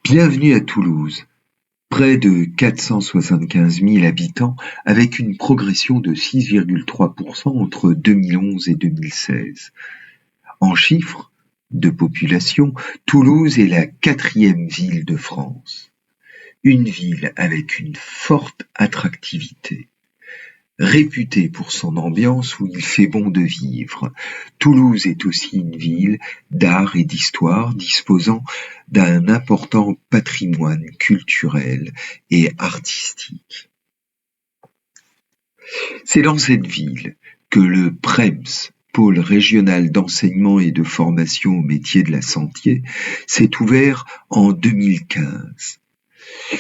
Bienvenue à Toulouse, près de 475 000 habitants avec une progression de 6,3% entre 2011 et 2016. En chiffres de population, Toulouse est la 4e ville de France. Une ville avec une forte attractivité. Réputée pour son ambiance où il fait bon de vivre, Toulouse est aussi une ville d'art et d'histoire disposant d'un important patrimoine culturel et artistique. C'est dans cette ville que le PREMS, Pôle régional d'enseignement et de formation au métier de la santé, s'est ouvert en 2015.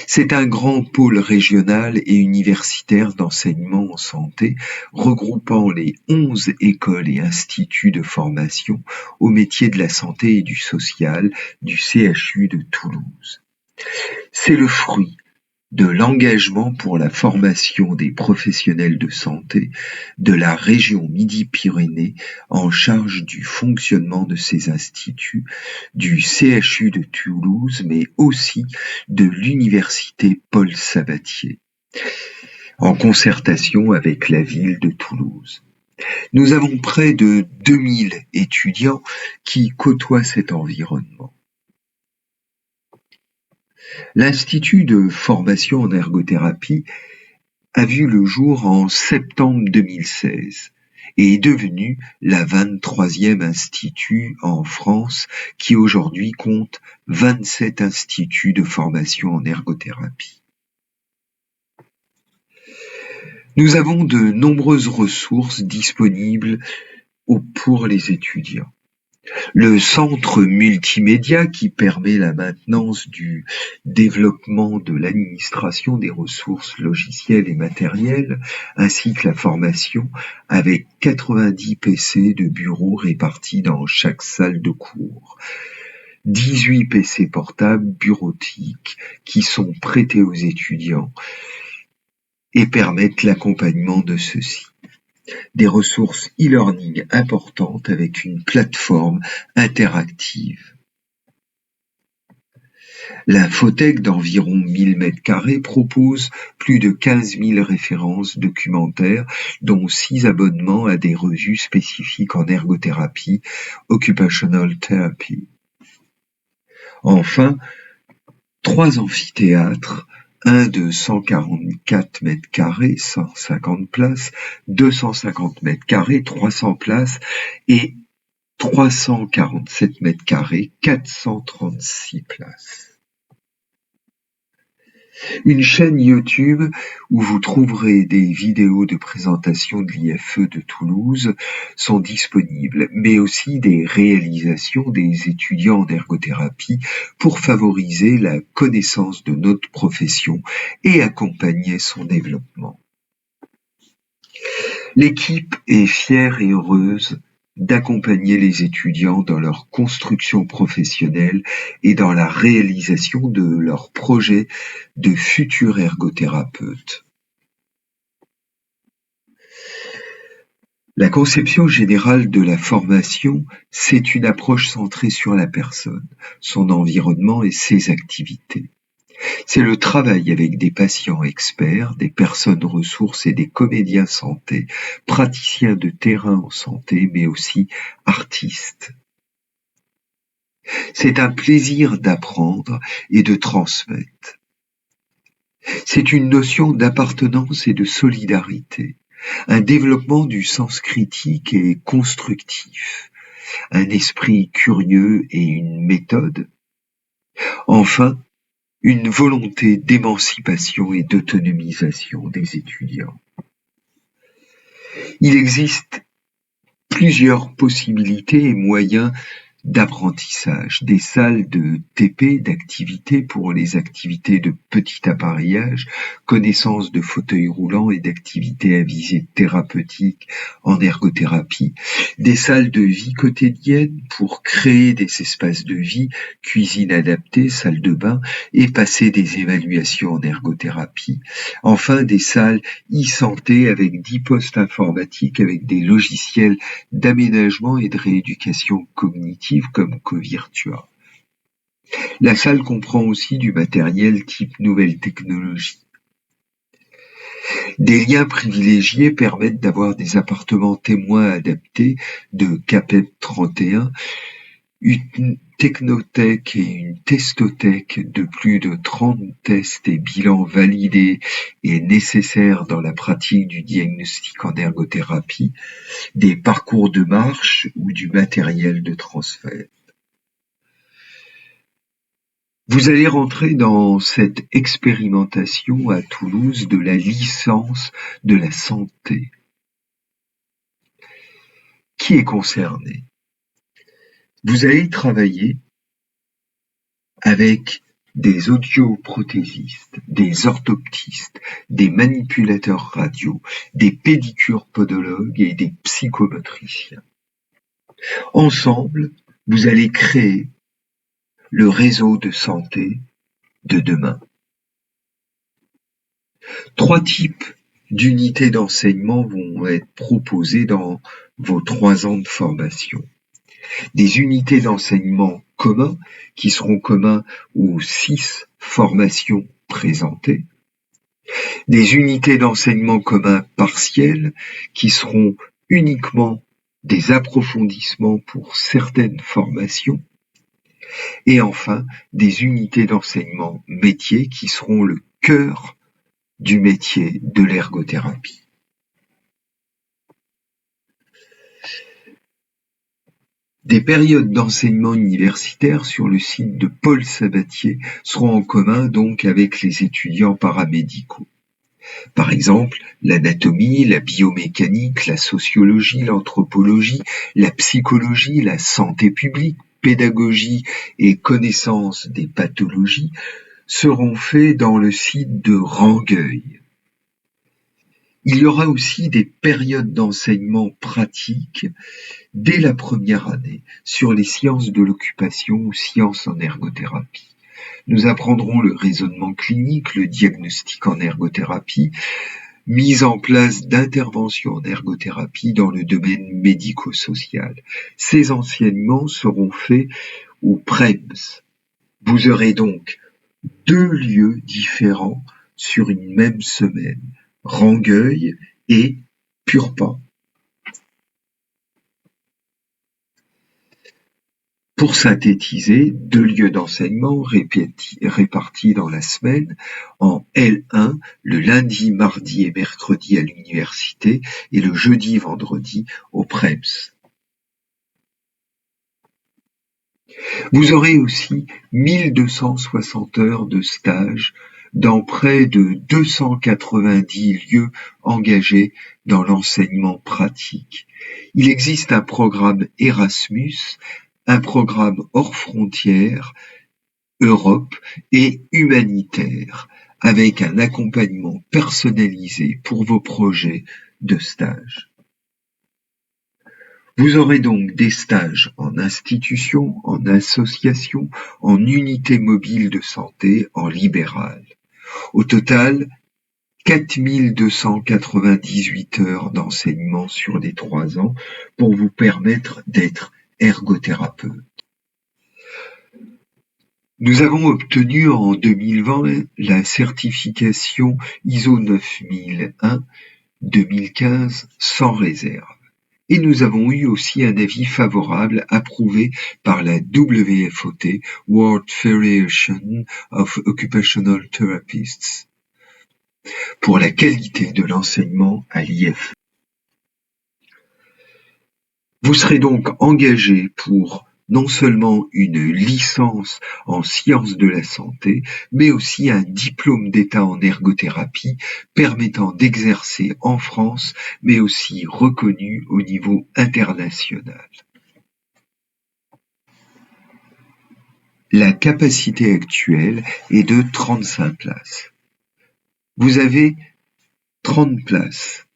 C'est un grand pôle régional et universitaire d'enseignement en santé, regroupant les 11 écoles et instituts de formation au métier de la santé et du social du CHU de Toulouse. C'est le fruit de l'engagement pour la formation des professionnels de santé de la région Midi-Pyrénées en charge du fonctionnement de ces instituts, du CHU de Toulouse, mais aussi de l'université Paul Sabatier, en concertation avec la ville de Toulouse. Nous avons près de 2000 étudiants qui côtoient cet environnement. L'Institut de formation en ergothérapie a vu le jour en septembre 2016 et est devenu la 23e institut en France qui aujourd'hui compte 27 instituts de formation en ergothérapie. Nous avons de nombreuses ressources disponibles pour les étudiants. Le centre multimédia qui permet la maintenance du développement de l'administration des ressources logicielles et matérielles, ainsi que la formation avec 90 PC de bureau répartis dans chaque salle de cours. 18 PC portables bureautiques qui sont prêtés aux étudiants et permettent l'accompagnement de ceux-ci. Des ressources e-learning importantes avec une plateforme interactive. L'infothèque d'environ 1000 m² propose plus de 15 000 références documentaires, dont 6 abonnements à des revues spécifiques en ergothérapie, Occupational Therapy. Enfin, 3 amphithéâtres, un de 144 m², 150 places, 250 m², 300 places et 347 m², 436 places. Une chaîne YouTube où vous trouverez des vidéos de présentation de l'IFE de Toulouse sont disponibles, mais aussi des réalisations des étudiants en ergothérapie pour favoriser la connaissance de notre profession et accompagner son développement. L'équipe est fière et heureuse d'accompagner les étudiants dans leur construction professionnelle et dans la réalisation de leurs projets de futurs ergothérapeutes. La conception générale de la formation, c'est une approche centrée sur la personne, son environnement et ses activités. C'est le travail avec des patients experts, des personnes ressources et des comédiens santé, praticiens de terrain en santé, mais aussi artistes. C'est un plaisir d'apprendre et de transmettre. C'est une notion d'appartenance et de solidarité, un développement du sens critique et constructif, un esprit curieux et une méthode. Enfin, une volonté d'émancipation et d'autonomisation des étudiants. Il existe plusieurs possibilités et moyens d'apprentissage, des salles de TP, d'activités pour les activités de petit appareillage, connaissance de fauteuils roulants et d'activités à visée thérapeutique en ergothérapie, des salles de vie quotidienne pour créer des espaces de vie, cuisine adaptée, salle de bain et passer des évaluations en ergothérapie. Enfin, des salles e-santé avec 10 postes informatiques avec des logiciels d'aménagement et de rééducation cognitive comme Covirtua. La salle comprend aussi du matériel type nouvelle technologie. Des liens privilégiés permettent d'avoir des appartements témoins adaptés de CAPEP 31, une technothèque et une testothèque de plus de 30 tests et bilans validés et nécessaires dans la pratique du diagnostic en ergothérapie, des parcours de marche ou du matériel de transfert. Vous allez rentrer dans cette expérimentation à Toulouse de la licence de la santé. Qui est concerné? Vous allez travailler avec des audioprothésistes, des orthoptistes, des manipulateurs radio, des pédicures-podologues et des psychomotriciens. Ensemble, vous allez créer le réseau de santé de demain. 3 types d'unités d'enseignement vont être proposées dans vos 3 ans de formation. Des unités d'enseignement communs qui seront communs aux 6 formations présentées. Des unités d'enseignement communs partiels qui seront uniquement des approfondissements pour certaines formations. Et enfin, des unités d'enseignement métiers qui seront le cœur du métier de l'ergothérapie. Des périodes d'enseignement universitaire sur le site de Paul Sabatier seront en commun donc avec les étudiants paramédicaux. Par exemple, l'anatomie, la biomécanique, la sociologie, l'anthropologie, la psychologie, la santé publique, pédagogie et connaissance des pathologies seront faits dans le site de Rangueil. Il y aura aussi des périodes d'enseignement pratique dès la première année sur les sciences de l'occupation ou sciences en ergothérapie. Nous apprendrons le raisonnement clinique, le diagnostic en ergothérapie, mise en place d'interventions en ergothérapie dans le domaine médico-social. Ces enseignements seront faits au PREMS. Vous aurez donc 2 lieux différents sur une même semaine, Rangueil et Purpan. Pour synthétiser, 2 lieux d'enseignement répartis dans la semaine en L1 le lundi, mardi et mercredi à l'université et le jeudi, vendredi au PREMS. Vous aurez aussi 1260 heures de stage dans près de 290 lieux engagés dans l'enseignement pratique. Il existe un programme Erasmus, un programme hors frontières, Europe et humanitaire, avec un accompagnement personnalisé pour vos projets de stage. Vous aurez donc des stages en institution, en association, en unité mobile de santé, en libéral. Au total, 4298 heures d'enseignement sur les 3 ans pour vous permettre d'être ergothérapeute. Nous avons obtenu en 2020 la certification ISO 9001-2015 sans réserve. Et nous avons eu aussi un avis favorable approuvé par la WFOT, World Federation of Occupational Therapists, pour la qualité de l'enseignement à l'IF. Vous serez donc engagé pour non seulement une licence en sciences de la santé, mais aussi un diplôme d'état en ergothérapie permettant d'exercer en France, mais aussi reconnu au niveau international. La capacité actuelle est de 35 places. Vous avez 30 places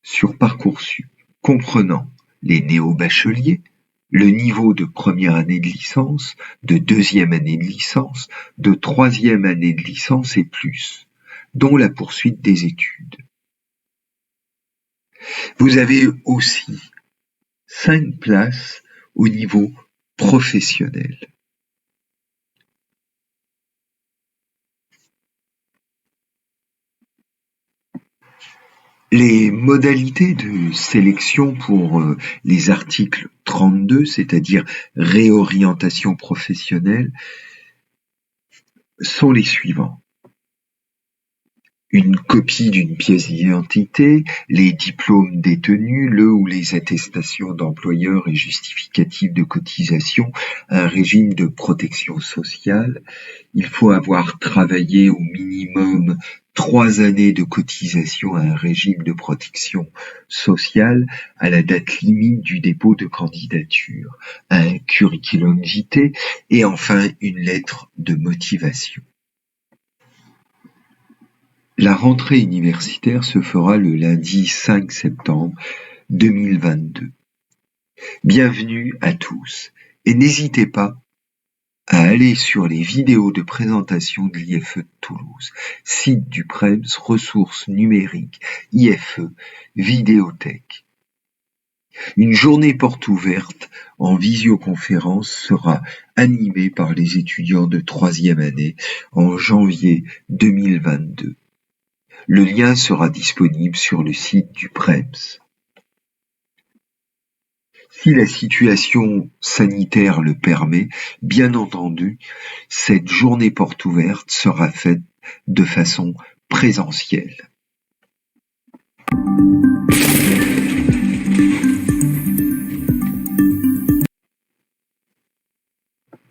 sur Parcoursup, comprenant les néo-bacheliers, le niveau de première année de licence, de deuxième année de licence, de troisième année de licence et plus, dont la poursuite des études. Vous avez aussi 5 places au niveau professionnel. Les modalités de sélection pour les articles 32, c'est-à-dire réorientation professionnelle, sont les suivants. Une copie d'une pièce d'identité, les diplômes détenus, le ou les attestations d'employeur et justificatifs de cotisation, un régime de protection sociale. Il faut avoir travaillé au minimum 3 années de cotisation à un régime de protection sociale à la date limite du dépôt de candidature, un curriculum vitae et enfin une lettre de motivation. La rentrée universitaire se fera le lundi 5 septembre 2022. Bienvenue à tous et n'hésitez pas à aller sur les vidéos de présentation de l'IFE de Toulouse, site du PREMS, ressources numériques, IFE, vidéothèque. Une journée porte ouverte en visioconférence sera animée par les étudiants de troisième année en janvier 2022. Le lien sera disponible sur le site du PREMS. Si la situation sanitaire le permet, bien entendu, cette journée porte ouverte sera faite de façon présentielle.